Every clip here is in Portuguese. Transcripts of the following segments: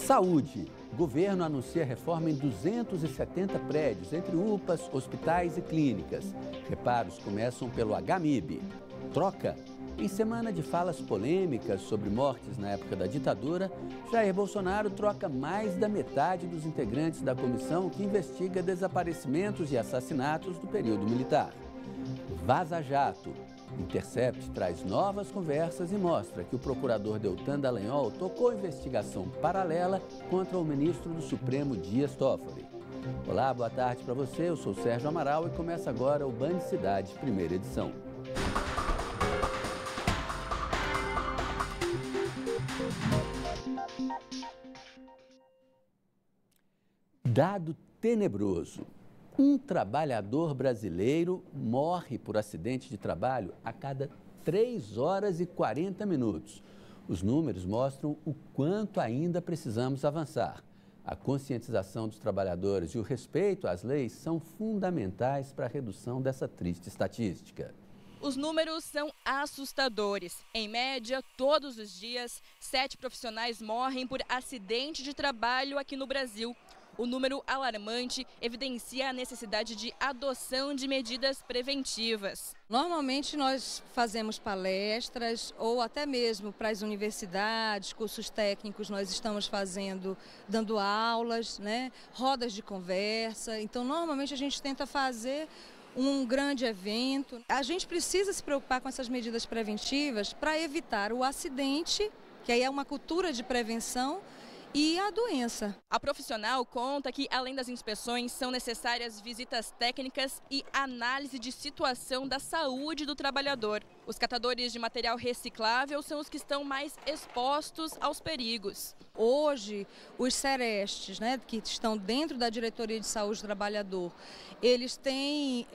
Saúde. O governo anuncia reforma em 270 prédios, entre UPAs, hospitais e clínicas. Reparos começam pelo HMIB. Troca. Em semana de falas polêmicas sobre mortes na época da ditadura, Jair Bolsonaro troca mais da metade dos integrantes da comissão que investiga desaparecimentos e assassinatos do período militar. Vaza Jato. Intercept traz novas conversas e mostra que o procurador Deltan Dallagnol tocou investigação paralela contra o ministro do Supremo Dias Toffoli. Olá, boa tarde para você. Eu sou Sérgio Amaral e começa agora o Band Cidade, primeira edição. Dado tenebroso. Um trabalhador brasileiro morre por acidente de trabalho a cada 3 horas e 40 minutos. Os números mostram o quanto ainda precisamos avançar. A conscientização dos trabalhadores e o respeito às leis são fundamentais para a redução dessa triste estatística. Os números são assustadores. Em média, todos os dias, 7 profissionais morrem por acidente de trabalho aqui no Brasil. O número alarmante evidencia a necessidade de adoção de medidas preventivas. Normalmente nós fazemos palestras ou até mesmo para as universidades, cursos técnicos, nós estamos dando aulas, rodas de conversa. Então normalmente a gente tenta fazer um grande evento. A gente precisa se preocupar com essas medidas preventivas para evitar o acidente, que aí é uma cultura de prevenção, e a doença. A profissional conta que, além das inspeções, são necessárias visitas técnicas e análise de situação da saúde do trabalhador. Os catadores de material reciclável são os que estão mais expostos aos perigos. Hoje, os Serestes, que estão dentro da Diretoria de Saúde do Trabalhador, eles têm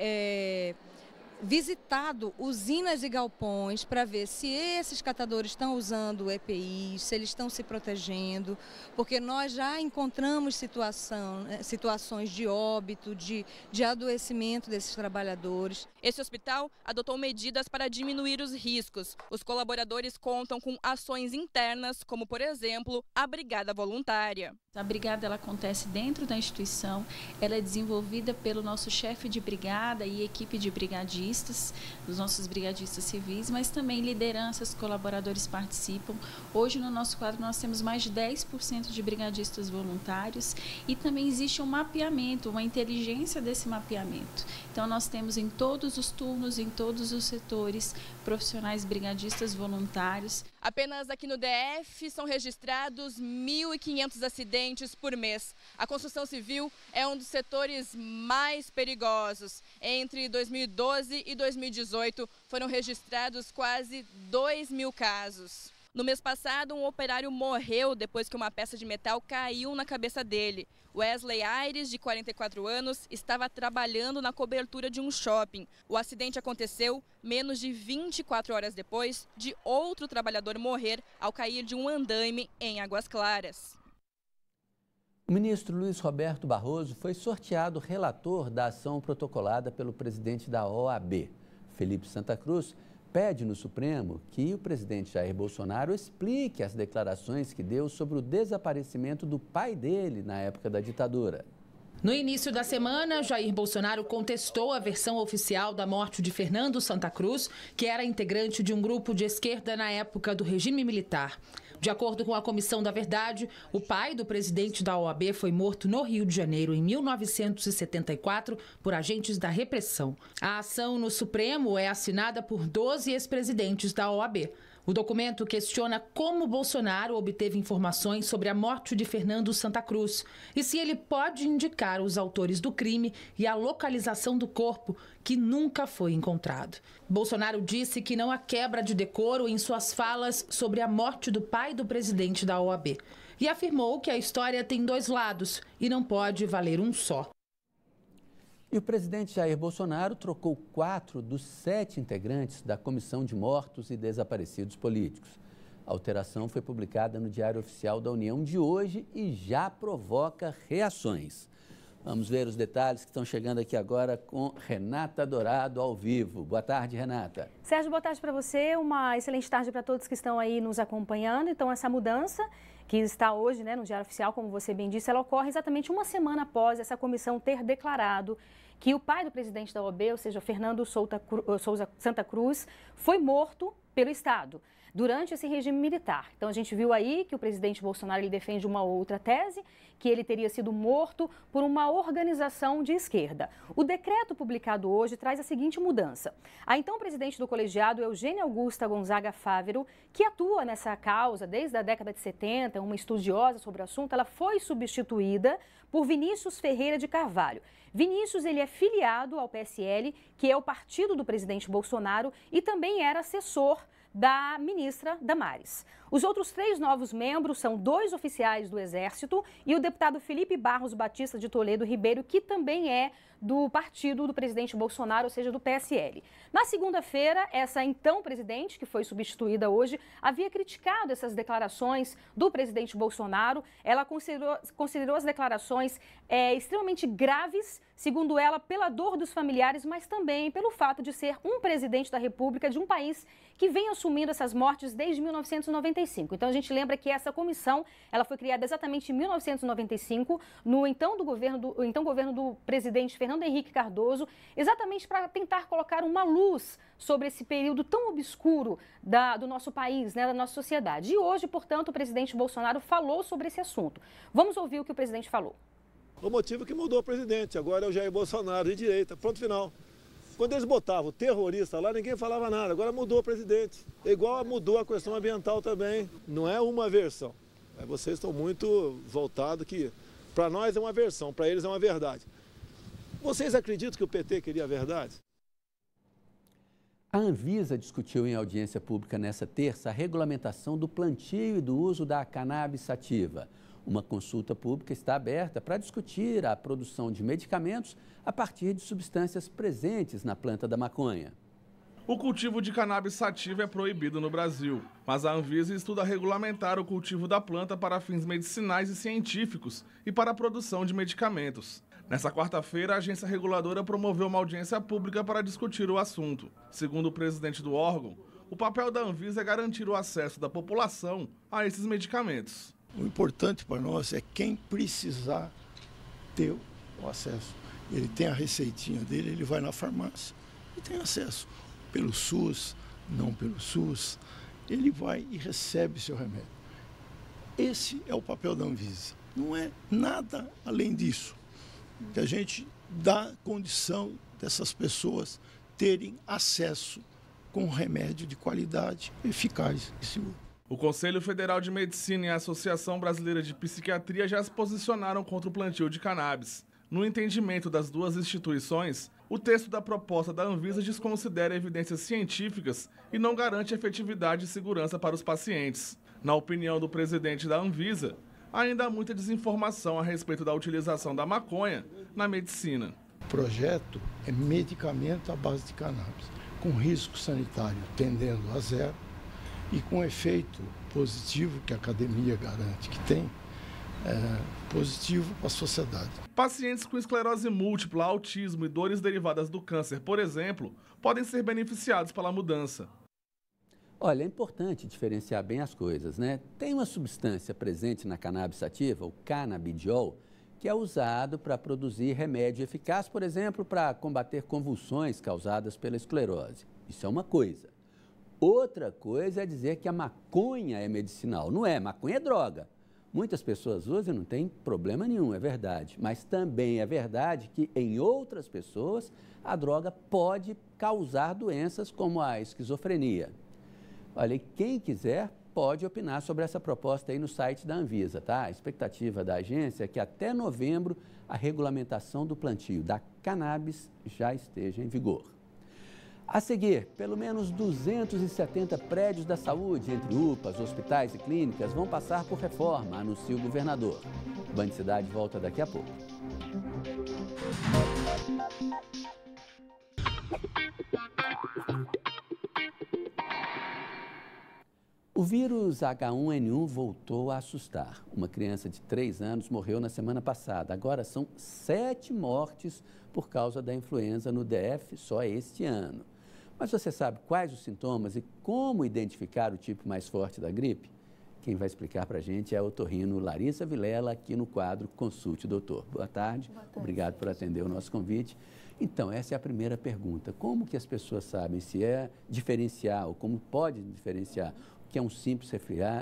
visitado usinas e galpões para ver se esses catadores estão usando EPIs, se eles estão se protegendo, porque nós já encontramos situações de óbito, de adoecimento desses trabalhadores. Esse hospital adotou medidas para diminuir os riscos. Os colaboradores contam com ações internas, como, por exemplo, a Brigada Voluntária. A brigada ela acontece dentro da instituição, ela é desenvolvida pelo nosso chefe de brigada e equipe de brigadistas, dos nossos brigadistas civis, mas também lideranças, colaboradores participam. Hoje no nosso quadro nós temos mais de 10% de brigadistas voluntários e também existe um mapeamento, uma inteligência desse mapeamento. Então nós temos em todos os turnos, em todos os setores, profissionais brigadistas voluntários. Apenas aqui no DF são registrados 1.500 acidentes por mês. A construção civil é um dos setores mais perigosos. Entre 2012 e 2018 foram registrados quase 2.000 casos. No mês passado, um operário morreu depois que uma peça de metal caiu na cabeça dele. Wesley Aires, de 44 anos, estava trabalhando na cobertura de um shopping. O acidente aconteceu menos de 24 horas depois de outro trabalhador morrer ao cair de um andaime em Águas Claras. O ministro Luiz Roberto Barroso foi sorteado relator da ação protocolada pelo presidente da OAB. Felipe Santa Cruz pede no Supremo que o presidente Jair Bolsonaro explique as declarações que deu sobre o desaparecimento do pai dele na época da ditadura. No início da semana, Jair Bolsonaro contestou a versão oficial da morte de Fernando Santa Cruz, que era integrante de um grupo de esquerda na época do regime militar. De acordo com a Comissão da Verdade, o pai do presidente da OAB foi morto no Rio de Janeiro em 1974 por agentes da repressão. A ação no Supremo é assinada por 12 ex-presidentes da OAB. O documento questiona como Bolsonaro obteve informações sobre a morte de Fernando Santa Cruz e se ele pode indicar os autores do crime e a localização do corpo, que nunca foi encontrado. Bolsonaro disse que não há quebra de decoro em suas falas sobre a morte do pai do presidente da OAB e afirmou que a história tem 2 lados e não pode valer um só. E o presidente Jair Bolsonaro trocou 4 dos 7 integrantes da Comissão de Mortos e Desaparecidos Políticos. A alteração foi publicada no Diário Oficial da União de hoje e já provoca reações. Vamos ver os detalhes que estão chegando aqui agora com Renata Dourado ao vivo. Boa tarde, Renata. Sérgio, boa tarde para você. Uma excelente tarde para todos que estão aí nos acompanhando. Então, essa mudança que está hoje, no Diário Oficial, como você bem disse, ela ocorre exatamente uma semana após essa comissão ter declarado que o pai do presidente da OAB, ou seja, Fernando Souza Santa Cruz, foi morto pelo Estado durante esse regime militar. Então, a gente viu aí que o presidente Bolsonaro ele defende uma outra tese, que ele teria sido morto por uma organização de esquerda. O decreto publicado hoje traz a seguinte mudança. A então presidente do colegiado, Eugênia Augusta Gonzaga Fávero, que atua nessa causa desde a década de 70, uma estudiosa sobre o assunto, ela foi substituída por Vinícius Ferreira de Carvalho. Vinícius, ele é filiado ao PSL, que é o partido do presidente Bolsonaro, e também era assessor da ministra Damares. Os outros 3 novos membros são 2 oficiais do Exército e o deputado Felipe Barros Batista de Toledo Ribeiro, que também é do partido do presidente Bolsonaro, ou seja, do PSL. Na segunda-feira, essa então presidente, que foi substituída hoje, havia criticado essas declarações do presidente Bolsonaro. Ela considerou as declarações extremamente graves, segundo ela, pela dor dos familiares, mas também pelo fato de ser um presidente da República de um país que vem assumindo essas mortes desde 1995. Então, a gente lembra que essa comissão ela foi criada exatamente em 1995, no então governo do presidente Fernando Henrique Cardoso, exatamente para tentar colocar uma luz sobre esse período tão obscuro do nosso país, da nossa sociedade. E hoje, portanto, o presidente Bolsonaro falou sobre esse assunto. Vamos ouvir o que o presidente falou. O motivo que mudou o presidente, agora é o Jair Bolsonaro, de direita, pronto, final. Quando eles botavam terrorista lá, ninguém falava nada, agora mudou o presidente. Igual mudou a questão ambiental também, não é uma versão. Vocês estão muito voltados que, para nós é uma versão, para eles é uma verdade. Vocês acreditam que o PT queria a verdade? A Anvisa discutiu em audiência pública nesta terça a regulamentação do plantio e do uso da cannabis sativa. Uma consulta pública está aberta para discutir a produção de medicamentos a partir de substâncias presentes na planta da maconha. O cultivo de cannabis sativa é proibido no Brasil, mas a Anvisa estuda regulamentar o cultivo da planta para fins medicinais e científicos e para a produção de medicamentos. Nessa quarta-feira, a agência reguladora promoveu uma audiência pública para discutir o assunto. Segundo o presidente do órgão, o papel da Anvisa é garantir o acesso da população a esses medicamentos. O importante para nós é quem precisar ter o acesso. Ele tem a receitinha dele, ele vai na farmácia e tem acesso. Pelo SUS, não pelo SUS, ele vai e recebe seu remédio. Esse é o papel da Anvisa. Não é nada além disso. Que a gente dá condição dessas pessoas terem acesso com remédio de qualidade, eficaz e seguro. O Conselho Federal de Medicina e a Associação Brasileira de Psiquiatria já se posicionaram contra o plantio de cannabis. No entendimento das duas instituições, o texto da proposta da Anvisa desconsidera evidências científicas e não garante efetividade e segurança para os pacientes. Na opinião do presidente da Anvisa, ainda há muita desinformação a respeito da utilização da maconha na medicina. O projeto é medicamento à base de cannabis, com risco sanitário tendendo a zero e com efeito positivo, que a academia garante que tem, positivo para a sociedade. Pacientes com esclerose múltipla, autismo e dores derivadas do câncer, por exemplo, podem ser beneficiados pela mudança. Olha, é importante diferenciar bem as coisas, né? Tem uma substância presente na cannabis sativa, o canabidiol, que é usado para produzir remédio eficaz, por exemplo, para combater convulsões causadas pela esclerose. Isso é uma coisa. Outra coisa é dizer que a maconha é medicinal. Não é, maconha é droga. Muitas pessoas usam e não tem problema nenhum, é verdade. Mas também é verdade que em outras pessoas a droga pode causar doenças como a esquizofrenia. Olha, e quem quiser pode opinar sobre essa proposta aí no site da Anvisa, tá? A expectativa da agência é que até novembro a regulamentação do plantio da cannabis já esteja em vigor. A seguir, pelo menos 270 prédios da saúde, entre UPAs, hospitais e clínicas, vão passar por reforma, anuncia o governador. O Band Cidade volta daqui a pouco. O vírus H1N1 voltou a assustar. Uma criança de 3 anos morreu na semana passada. Agora são 7 mortes por causa da influenza no DF só este ano. Mas você sabe quais os sintomas e como identificar o tipo mais forte da gripe? Quem vai explicar para a gente é a otorrino Larissa Vilela, aqui no quadro Consulte o Doutor. Boa tarde. Boa tarde. Obrigado por atender o nosso convite. Então, essa é a primeira pergunta. Como que as pessoas sabem se é diferenciar ou como pode diferenciar o que é um simples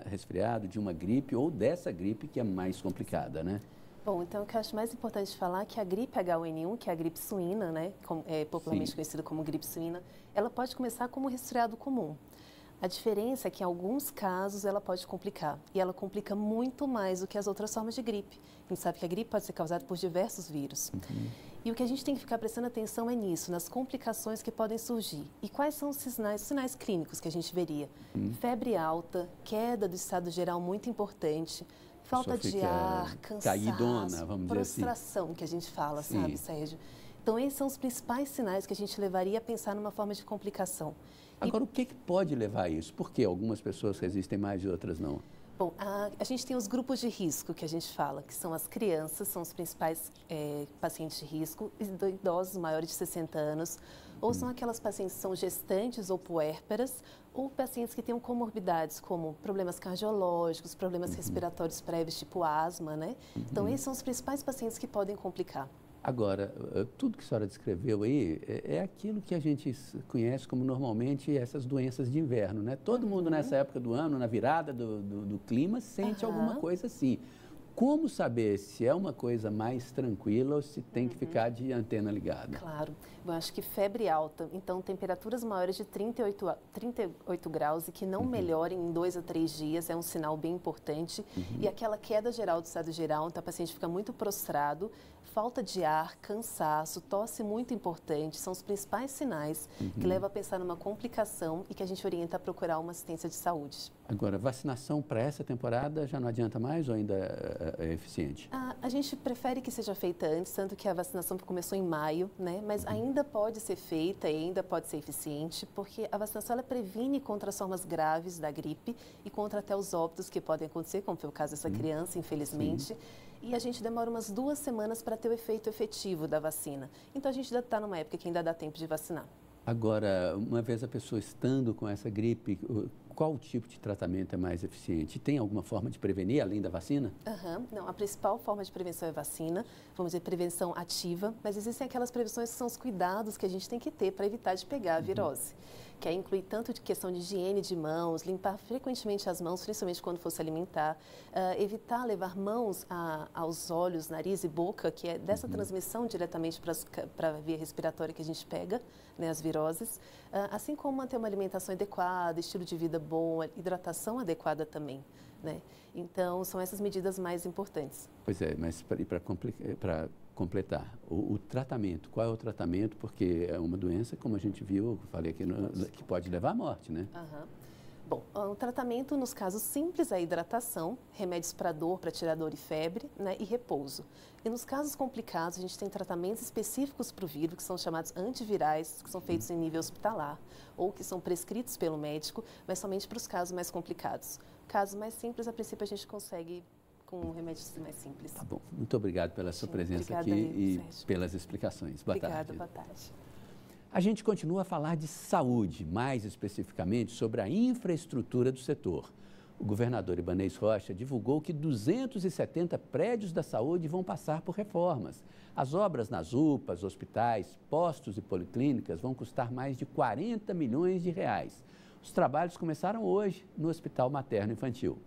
resfriado de uma gripe ou dessa gripe que é mais complicada, né? Bom, então o que eu acho mais importante falar é que a gripe H1N1, que é a gripe suína, né, popularmente conhecida como gripe suína, ela pode começar como um resfriado comum. A diferença é que em alguns casos ela pode complicar, e ela complica muito mais do que as outras formas de gripe. A gente sabe que a gripe pode ser causada por diversos vírus. E o que a gente tem que ficar prestando atenção é nisso, nas complicações que podem surgir. E quais são os sinais clínicos que a gente veria? Febre alta, queda do estado geral muito importante, falta de ar, cansaço, caidona, vamos prostração, dizer assim. Que a gente fala, sabe, Sérgio? Então, esses são os principais sinais que a gente levaria a pensar numa forma de complicação. Agora, o que pode levar a isso? Por que algumas pessoas resistem mais e outras não? Bom, a gente tem os grupos de risco que a gente fala, que são as crianças, são os principais pacientes de risco, idosos maiores de 60 anos, ou são aquelas pacientes que são gestantes ou puérperas, ou pacientes que têm comorbidades como problemas cardiológicos, problemas respiratórios prévios, tipo asma, né? Então, esses são os principais pacientes que podem complicar. Agora, tudo que a senhora descreveu aí é aquilo que a gente conhece como normalmente essas doenças de inverno, né? Todo mundo nessa época do ano, na virada do clima, sente alguma coisa assim. Como saber se é uma coisa mais tranquila ou se tem que ficar de antena ligada? Claro. Eu acho que febre alta, então temperaturas maiores de 38 graus e que não melhorem em 2 a 3 dias é um sinal bem importante. E aquela queda geral do estado geral, então o paciente fica muito prostrado, falta de ar, cansaço, tosse muito importante, são os principais sinais que levam a pensar numa complicação e que a gente orienta a procurar uma assistência de saúde. Agora, vacinação para essa temporada já não adianta mais ou ainda é eficiente? A gente prefere que seja feita antes, tanto que a vacinação começou em maio, né? Mas ainda pode ser feita e ainda pode ser eficiente, porque a vacinação ela previne contra as formas graves da gripe e contra até os óbitos que podem acontecer, como foi o caso dessa criança, infelizmente. E a gente demora umas 2 semanas para ter o efeito efetivo da vacina. Então, a gente ainda está numa época que ainda dá tempo de vacinar. Agora, uma vez a pessoa estando com essa gripe, qual tipo de tratamento é mais eficiente? Tem alguma forma de prevenir, além da vacina? Não, a principal forma de prevenção é vacina, vamos dizer, prevenção ativa, mas existem aquelas prevenções que são os cuidados que a gente tem que ter para evitar de pegar a virose. Que é incluir tanto de questão de higiene de mãos, limpar frequentemente as mãos, principalmente quando for se alimentar, evitar levar mãos aos olhos, nariz e boca, que é dessa transmissão diretamente para a via respiratória que a gente pega, né, as viroses, assim como manter uma alimentação adequada, estilo de vida bom, hidratação adequada também, né? Então, são essas medidas mais importantes. Pois é, mas para completar, o tratamento, qual é o tratamento? Porque é uma doença, como a gente viu, falei aqui, que pode levar à morte, né? Bom, o tratamento, nos casos simples, é a hidratação, remédios para dor, para tirar dor e febre, né, e repouso. E nos casos complicados, a gente tem tratamentos específicos para o vírus, que são chamados antivirais, que são feitos em nível hospitalar, ou que são prescritos pelo médico, mas somente para os casos mais complicados. Casos mais simples, a princípio, a gente consegue com remédios mais simples. Tá bom. Muito obrigado pela sua presença aqui e pelas explicações. Boa tarde. Obrigada, boa tarde. A gente continua a falar de saúde, mais especificamente sobre a infraestrutura do setor. O governador Ibanez Rocha divulgou que 270 prédios da saúde vão passar por reformas. As obras nas UPAs, hospitais, postos e policlínicas vão custar mais de 40 milhões de reais. Os trabalhos começaram hoje no Hospital Materno Infantil.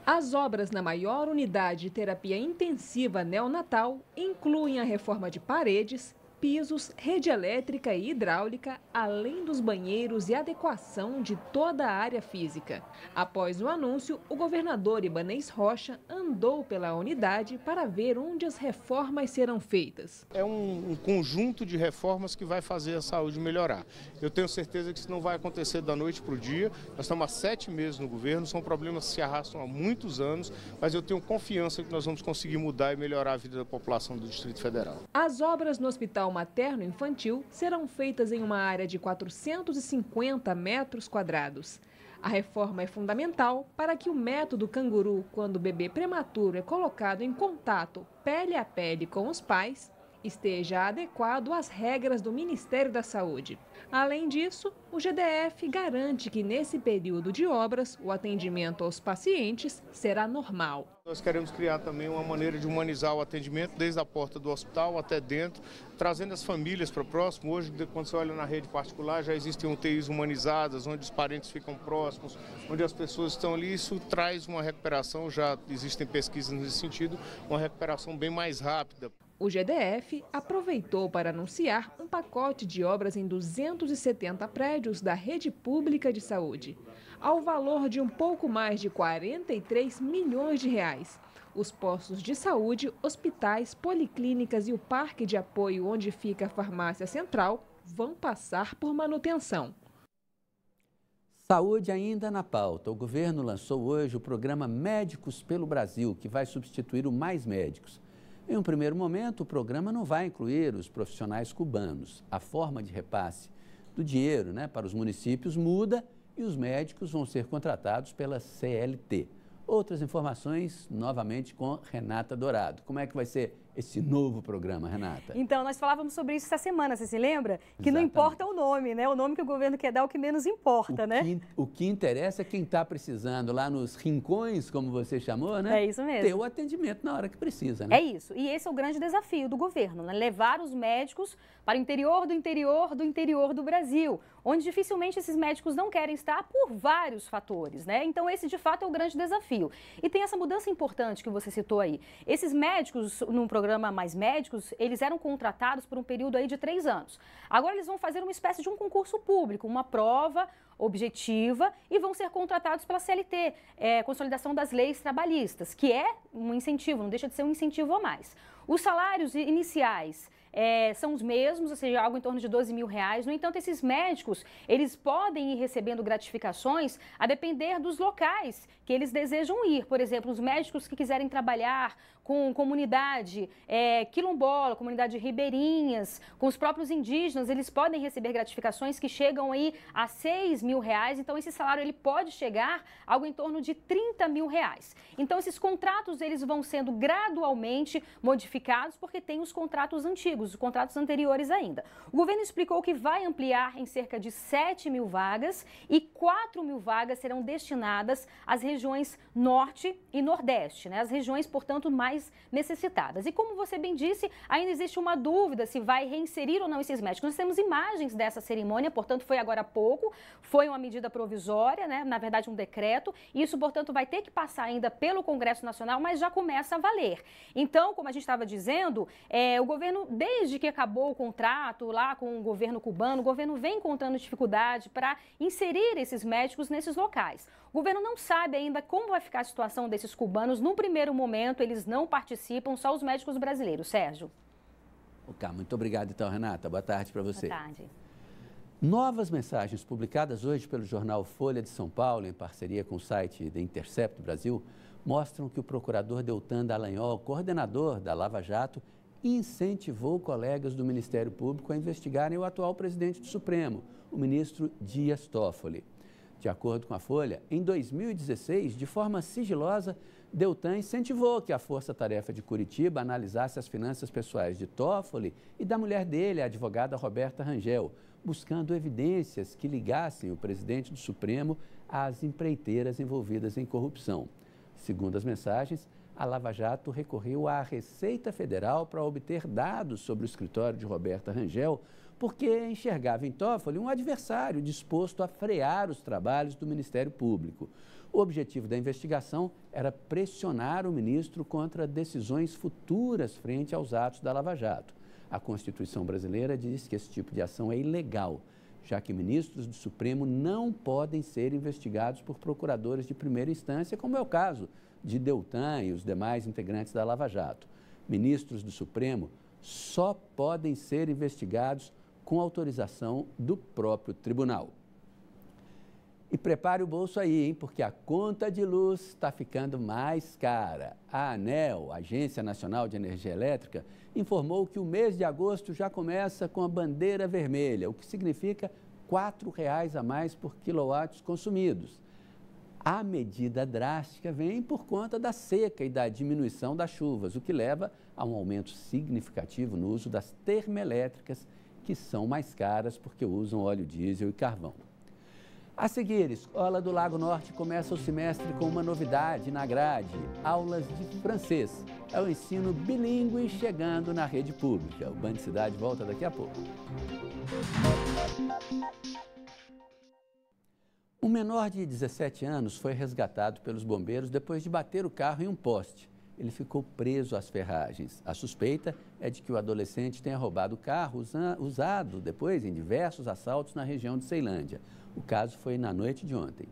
As obras na maior unidade de terapia intensiva neonatal incluem a reforma de paredes, pisos, rede elétrica e hidráulica, além dos banheiros e adequação de toda a área física. Após o anúncio, o governador Ibanez Rocha andou pela unidade para ver onde as reformas serão feitas. É um conjunto de reformas que vai fazer a saúde melhorar. Eu tenho certeza que isso não vai acontecer da noite para o dia. Nós estamos há 7 meses no governo, são problemas que se arrastam há muitos anos, mas eu tenho confiança que nós vamos conseguir mudar e melhorar a vida da população do Distrito Federal. As obras no Hospital Materno Infantil serão feitas em uma área de 450 metros quadrados. A reforma é fundamental para que o método canguru, quando o bebê prematuro é colocado em contato pele a pele com os pais, esteja adequado às regras do Ministério da Saúde. Além disso, o GDF garante que nesse período de obras, o atendimento aos pacientes será normal. Nós queremos criar também uma maneira de humanizar o atendimento desde a porta do hospital até dentro, trazendo as famílias para próximo. Hoje, quando você olha na rede particular, já existem UTIs humanizadas, onde os parentes ficam próximos, onde as pessoas estão ali. Isso traz uma recuperação, já existem pesquisas nesse sentido, uma recuperação bem mais rápida. O GDF aproveitou para anunciar um pacote de obras em 270 prédios da rede pública de saúde, ao valor de um pouco mais de 43 milhões de reais. Os postos de saúde, hospitais, policlínicas e o parque de apoio onde fica a farmácia central vão passar por manutenção. Saúde ainda na pauta. O governo lançou hoje o programa Médicos pelo Brasil, que vai substituir o Mais Médicos. Em um primeiro momento, o programa não vai incluir os profissionais cubanos. A forma de repasse do dinheiro, para os municípios muda e os médicos vão ser contratados pela CLT. Outras informações, novamente, com Renata Dourado. Como é que vai ser esse novo programa, Renata? Então, nós falávamos sobre isso essa semana, você se lembra? Que não importa o nome, O nome que o governo quer dar é o que menos importa, O que interessa é quem está precisando lá nos rincões, como você chamou, É isso mesmo. Ter o atendimento na hora que precisa, É isso. E esse é o grande desafio do governo, levar os médicos para o interior do interior do interior do Brasil, onde dificilmente esses médicos não querem estar por vários fatores, Então, esse, de fato, é o grande desafio. E tem essa mudança importante que você citou aí. Esses médicos, num programa Mais Médicos, eles eram contratados por um período aí de 3 anos. Agora eles vão fazer uma espécie de um concurso público, uma prova objetiva, e vão ser contratados pela CLT, Consolidação das Leis Trabalhistas, que é um incentivo, não deixa de ser um incentivo a mais. Os salários iniciais são os mesmos, ou seja, algo em torno de 12 mil reais. No entanto, esses médicos, eles podem ir recebendo gratificações a depender dos locais que eles desejam ir. Por exemplo, os médicos que quiserem trabalhar com comunidade quilombola, comunidade ribeirinhas, com os próprios indígenas, eles podem receber gratificações que chegam aí a 6 mil reais. Então, esse salário ele pode chegar a algo em torno de 30 mil reais. Então, esses contratos eles vão sendo gradualmente modificados porque tem os contratos antigos, os contratos anteriores ainda. O governo explicou que vai ampliar em cerca de 7 mil vagas e 4 mil vagas serão destinadas às regiões Norte e Nordeste, As regiões, portanto, mais necessitadas. E como você bem disse, ainda existe uma dúvida se vai reinserir ou não esses médicos. Nós temos imagens dessa cerimônia, portanto, foi agora há pouco, foi uma medida provisória, na verdade um decreto, e isso, portanto, vai ter que passar ainda pelo Congresso Nacional, mas já começa a valer. Então, como a gente estava dizendo, o governo, desde que acabou o contrato lá com o governo cubano, o governo vem encontrando dificuldade para inserir esses médicos nesses locais. O governo não sabe ainda como vai ficar a situação desses cubanos. No primeiro momento, eles não participam, só os médicos brasileiros. Sérgio. Muito obrigado, então, Renata. Boa tarde para você. Boa tarde. Novas mensagens publicadas hoje pelo jornal Folha de São Paulo, em parceria com o site The Intercept Brasil, mostram que o procurador Deltan Dallagnol, coordenador da Lava Jato, incentivou colegas do Ministério Público a investigarem o atual presidente do Supremo, o ministro Dias Toffoli. De acordo com a Folha, em 2016, de forma sigilosa, Deltan incentivou que a Força Tarefa de Curitiba analisasse as finanças pessoais de Toffoli e da mulher dele, a advogada Roberta Rangel, buscando evidências que ligassem o presidente do Supremo às empreiteiras envolvidas em corrupção. Segundo as mensagens, a Lava Jato recorreu à Receita Federal para obter dados sobre o escritório de Roberta Rangel, porque enxergava em Toffoli um adversário disposto a frear os trabalhos do Ministério Público. O objetivo da investigação era pressionar o ministro contra decisões futuras frente aos atos da Lava Jato. A Constituição brasileira diz que esse tipo de ação é ilegal, já que ministros do Supremo não podem ser investigados por procuradores de primeira instância, como é o caso de Deltan e os demais integrantes da Lava Jato. Ministros do Supremo só podem ser investigados com autorização do próprio tribunal. E prepare o bolso aí, hein, porque a conta de luz está ficando mais cara. A ANEEL, Agência Nacional de Energia Elétrica, informou que o mês de agosto já começa com a bandeira vermelha, o que significa R$ 4 a mais por quilowatts consumidos. A medida drástica vem por conta da seca e da diminuição das chuvas, o que leva a um aumento significativo no uso das termoelétricas, que são mais caras porque usam óleo diesel e carvão. A seguir, Escola do Lago Norte começa o semestre com uma novidade na grade, aulas de francês. É o ensino bilíngue chegando na rede pública. O Band Cidade volta daqui a pouco. Um menor de 17 anos foi resgatado pelos bombeiros depois de bater o carro em um poste. Ele ficou preso às ferragens. A suspeita é de que o adolescente tenha roubado o carro usado depois em diversos assaltos na região de Ceilândia. O caso foi na noite de ontem.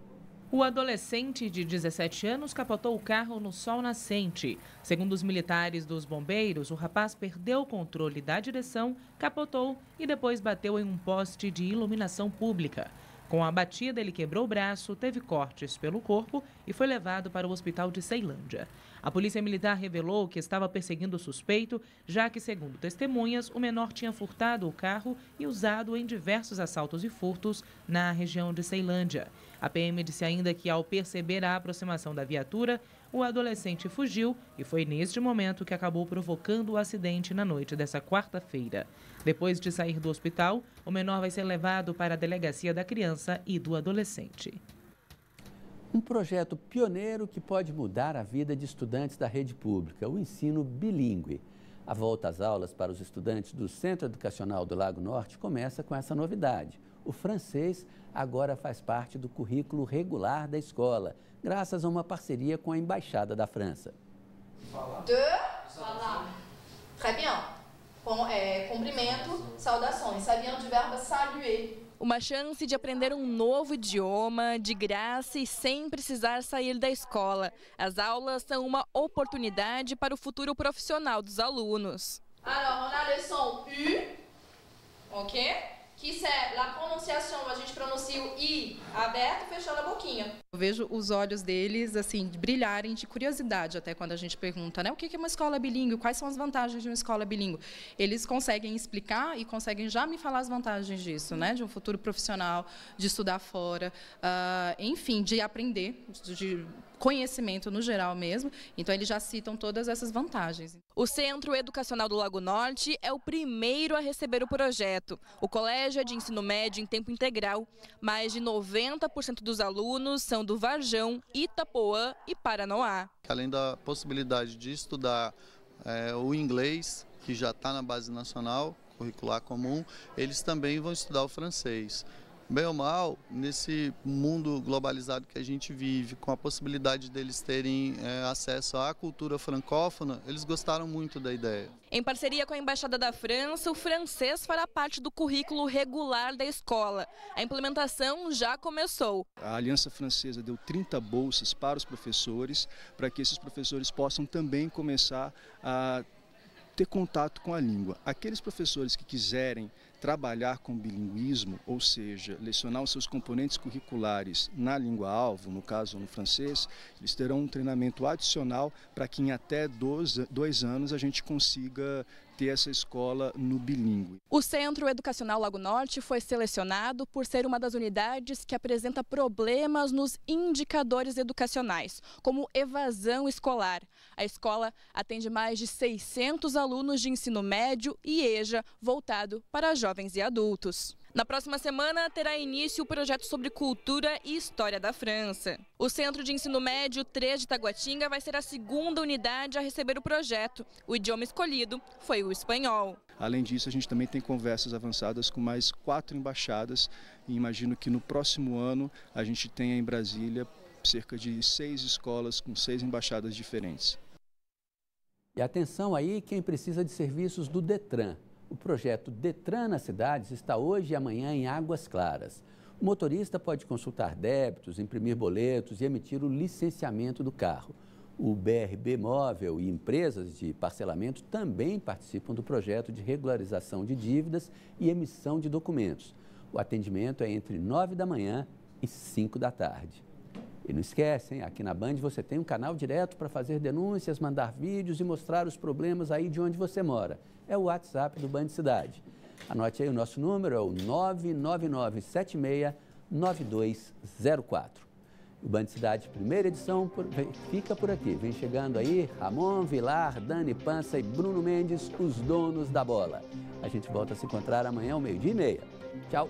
O adolescente de 17 anos capotou o carro no sol nascente. Segundo os militares dos bombeiros, o rapaz perdeu o controle da direção, capotou e depois bateu em um poste de iluminação pública. Com a batida, ele quebrou o braço, teve cortes pelo corpo e foi levado para o hospital de Ceilândia. A polícia militar revelou que estava perseguindo o suspeito, já que, segundo testemunhas, o menor tinha furtado o carro e usado em diversos assaltos e furtos na região de Ceilândia. A PM disse ainda que, ao perceber a aproximação da viatura, o adolescente fugiu e foi neste momento que acabou provocando o acidente na noite dessa quarta-feira. Depois de sair do hospital, o menor vai ser levado para a delegacia da criança e do adolescente. Um projeto pioneiro que pode mudar a vida de estudantes da rede pública, o ensino bilíngue. A volta às aulas para os estudantes do Centro Educacional do Lago Norte começa com essa novidade. O francês agora faz parte do currículo regular da escola, graças a uma parceria com a Embaixada da França. Très bien. Cumprimento, saudações. Ça vient du verbe saluer. Uma chance de aprender um novo idioma, de graça e sem precisar sair da escola. As aulas são uma oportunidade para o futuro profissional dos alunos. Alors, on a le son U, ok? Que é a pronunciação, a gente pronuncia o I aberto, fechando a boquinha. Eu vejo os olhos deles, assim, brilharem de curiosidade até quando a gente pergunta, né? O que é uma escola bilíngue? Quais são as vantagens de uma escola bilíngue? Eles conseguem explicar e conseguem já me falar as vantagens disso, né? De um futuro profissional, de estudar fora, enfim, de aprender, de conhecimento no geral mesmo. Então, eles já citam todas essas vantagens. O Centro Educacional do Lago Norte é o primeiro a receber o projeto. O colégio é de ensino médio em tempo integral. Mais de 90% dos alunos são do Varjão, Itapoã e Paranoá. Além da possibilidade de estudar o inglês, que já está na base nacional, curricular comum, eles também vão estudar o francês. Bem ou mal, nesse mundo globalizado que a gente vive, com a possibilidade deles terem acesso à cultura francófona, eles gostaram muito da ideia. Em parceria com a Embaixada da França, o francês fará parte do currículo regular da escola. A implementação já começou. A Aliança Francesa deu 30 bolsas para os professores, para que esses professores possam também começar a ter contato com a língua. Aqueles professores que quiserem trabalhar com bilinguismo, ou seja, lecionar os seus componentes curriculares na língua-alvo, no caso no francês, eles terão um treinamento adicional para que em até 2 anos a gente consiga ter essa escola no bilíngue. O Centro Educacional Lago Norte foi selecionado por ser uma das unidades que apresenta problemas nos indicadores educacionais, como evasão escolar. A escola atende mais de 600 alunos de ensino médio e EJA, voltado para jovens e adultos. Na próxima semana, terá início o projeto sobre cultura e história da França. O Centro de Ensino Médio 3 de Taguatinga vai ser a segunda unidade a receber o projeto. O idioma escolhido foi o espanhol. Além disso, a gente também tem conversas avançadas com mais 4 embaixadas e imagino que no próximo ano a gente tenha em Brasília cerca de 6 escolas com 6 embaixadas diferentes. E atenção aí quem precisa de serviços do Detran. O projeto Detran nas cidades está hoje e amanhã em Águas Claras. O motorista pode consultar débitos, imprimir boletos e emitir o licenciamento do carro. O BRB Móvel e empresas de parcelamento também participam do projeto de regularização de dívidas e emissão de documentos. O atendimento é entre 9 da manhã e 5 da tarde. E não esquecem, aqui na Band você tem um canal direto para fazer denúncias, mandar vídeos e mostrar os problemas aí de onde você mora. É o WhatsApp do Band Cidade. Anote aí o nosso número, é o 999769204. O Band Cidade, primeira edição, fica por aqui. Vem chegando aí Ramon, Vilar, Dani Pança e Bruno Mendes, os donos da bola. A gente volta a se encontrar amanhã ao 12:30. Tchau!